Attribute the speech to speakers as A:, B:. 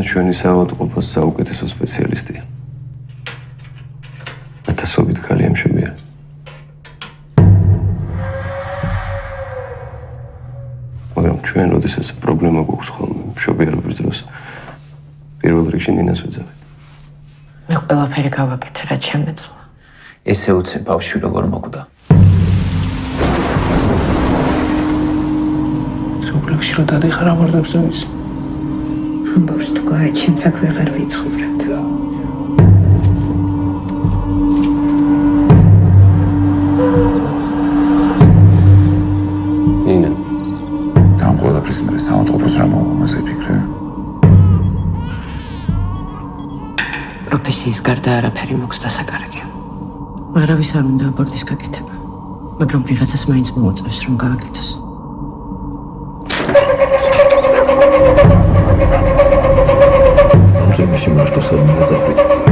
A: ჩვენი საავადმყოფოს საუკეთესო სპეციალისტია. ათასობით ქალი ამშობია. მაგრამ ჩვენ როდესაც პრობლემა გვაქვს ხოლმე მშობიარობის დროს პირველ რიგში ნინას ვეძახით.
B: მე ყველაფერი გავაკეთე, რაც შემეძლო.
C: ესე უცე ბავშვი როგორ მოკვდა. სოფლებში რომ დადიხარ ამორდებს ამის.
D: ბავშვს თუ გააჩენს აქ ვეღარ ვიცხოვრებთ.
A: ნინა
E: ამ ყველაფრის მერე საავადმყოფოს რა მომაზე ფიქრე?
B: პროფესიის გარდა არაფერი მოქვს დასაკარგე. არავის არ უნდა აბორტის გაკეთება, მაგრამ ვიღაცას მაინც მოუწევს რომ გააკეთოს.
E: ამ ზომაში მარტო არ უნდა წახვიდე.